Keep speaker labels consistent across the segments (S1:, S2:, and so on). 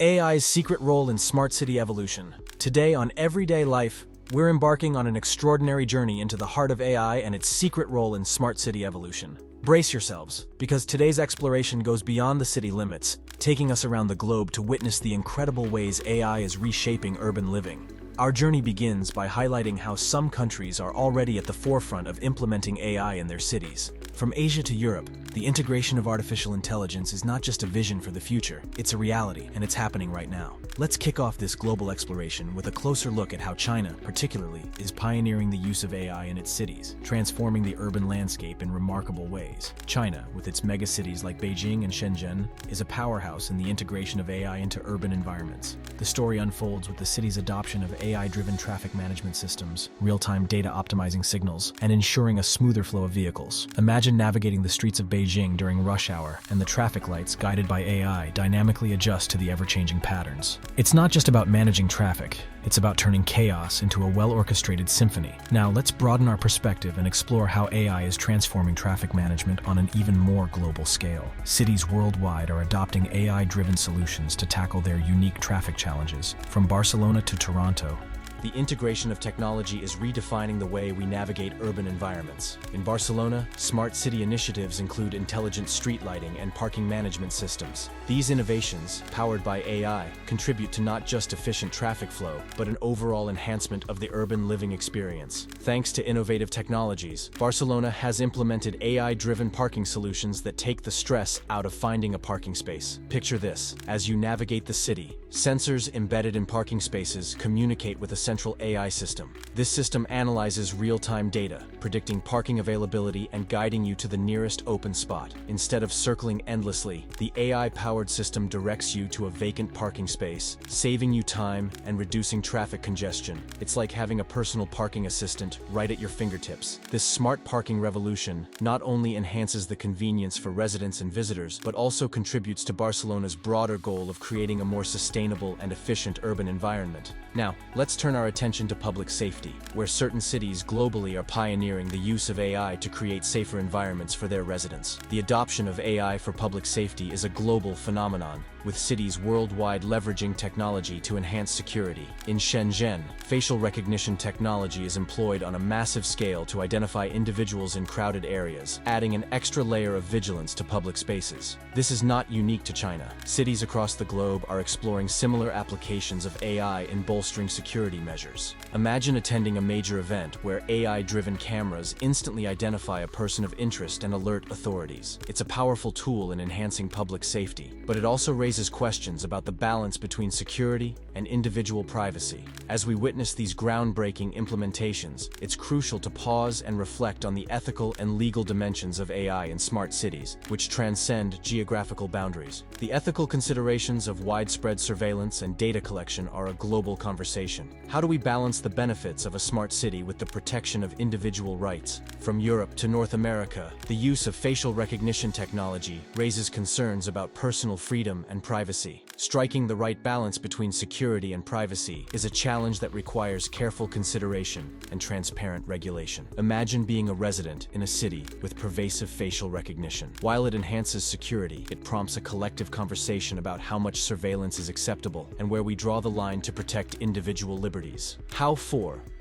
S1: AI's secret role in smart city evolution. Today on Everyday Life, we're embarking on an extraordinary journey into the heart of AI and its secret role in smart city evolution. Brace yourselves, because today's exploration goes beyond the city limits, taking us around the globe to witness the incredible ways AI is reshaping urban living. Our journey begins by highlighting how some countries are already at the forefront of implementing AI in their cities. From Asia to Europe, the integration of artificial intelligence is not just a vision for the future, it's a reality, and it's happening right now. Let's kick off this global exploration with a closer look at how China, particularly, is pioneering the use of AI in its cities, transforming the urban landscape in remarkable ways. China, with its megacities like Beijing and Shenzhen, is a powerhouse in the integration of AI into urban environments. The story unfolds with the city's adoption of AI-driven traffic management systems, real-time data optimizing signals, and ensuring a smoother flow of vehicles. Imagine navigating the streets of Beijing during rush hour, and the traffic lights, guided by AI, dynamically adjust to the ever-changing patterns. It's not just about managing traffic, it's about turning chaos into a well-orchestrated symphony. Now, let's broaden our perspective and explore how AI is transforming traffic management on an even more global scale. Cities worldwide are adopting AI-driven solutions to tackle their unique traffic challenges. From Barcelona to Toronto, the integration of technology is redefining the way we navigate urban environments. In Barcelona, smart city initiatives include intelligent street lighting and parking management systems. These innovations, powered by AI, contribute to not just efficient traffic flow, but an overall enhancement of the urban living experience. Thanks to innovative technologies, Barcelona has implemented AI-driven parking solutions that take the stress out of finding a parking space. Picture this: as you navigate the city, sensors embedded in parking spaces communicate with a central AI system. This system analyzes real-time data, predicting parking availability and guiding you to the nearest open spot. Instead of circling endlessly, the AI-powered system directs you to a vacant parking space, saving you time and reducing traffic congestion. It's like having a personal parking assistant right at your fingertips. This smart parking revolution not only enhances the convenience for residents and visitors, but also contributes to Barcelona's broader goal of creating a more sustainable and efficient urban environment. Now, let's turn our attention to public safety, where certain cities globally are pioneering the use of AI to create safer environments for their residents. The adoption of AI for public safety is a global phenomenon, with cities worldwide leveraging technology to enhance security. In Shenzhen, facial recognition technology is employed on a massive scale to identify individuals in crowded areas, adding an extra layer of vigilance to public spaces. This is not unique to China. Cities across the globe are exploring similar applications of AI in bolstering security measures. Imagine attending a major event where AI-driven cameras instantly identify a person of interest and alert authorities. It's a powerful tool in enhancing public safety, but it also raises questions about the balance between security and individual privacy. As we witness these groundbreaking implementations, it's crucial to pause and reflect on the ethical and legal dimensions of AI in smart cities, which transcend geographical boundaries. The ethical considerations of widespread surveillance and data collection are a global conversation. How do we balance the benefits of a smart city with the protection of individual rights? From Europe to North America, the use of facial recognition technology raises concerns about personal freedom and privacy. Striking the right balance between security and privacy is a challenge that requires careful consideration and transparent regulation. Imagine being a resident in a city with pervasive facial recognition. While it enhances security, it prompts a collective conversation about how much surveillance is acceptable and where we draw the line to protect individual liberties. How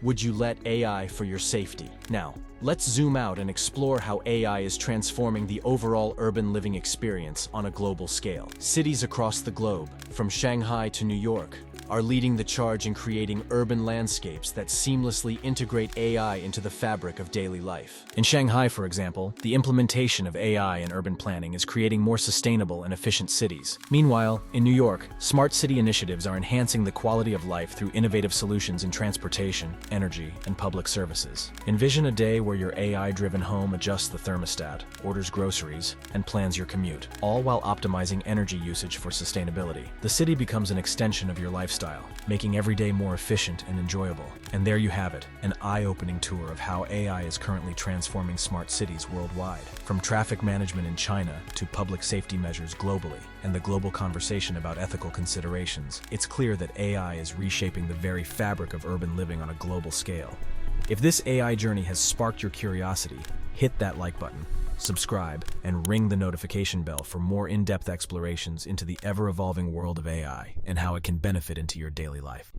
S1: would you let AI for your safety? Now, let's zoom out and explore how AI is transforming the overall urban living experience on a global scale. Cities across the globe, from Shanghai to New York, are leading the charge in creating urban landscapes that seamlessly integrate AI into the fabric of daily life. In Shanghai, for example, the implementation of AI in urban planning is creating more sustainable and efficient cities. Meanwhile, in New York, smart city initiatives are enhancing the quality of life through innovative solutions in transportation, energy, and public services. Envision a day where your AI-driven home adjusts the thermostat, orders groceries, and plans your commute, all while optimizing energy usage for sustainability. The city becomes an extension of your lifestyle, making every day more efficient and enjoyable. And there you have it, an eye-opening tour of how AI is currently transforming smart cities worldwide. From traffic management in China to public safety measures globally, and the global conversation about ethical considerations, it's clear that AI is reshaping the very fabric of urban living on a global scale. If this AI journey has sparked your curiosity, hit that like button. subscribe, and ring the notification bell for more in-depth explorations into the ever-evolving world of AI and how it can benefit into your daily life.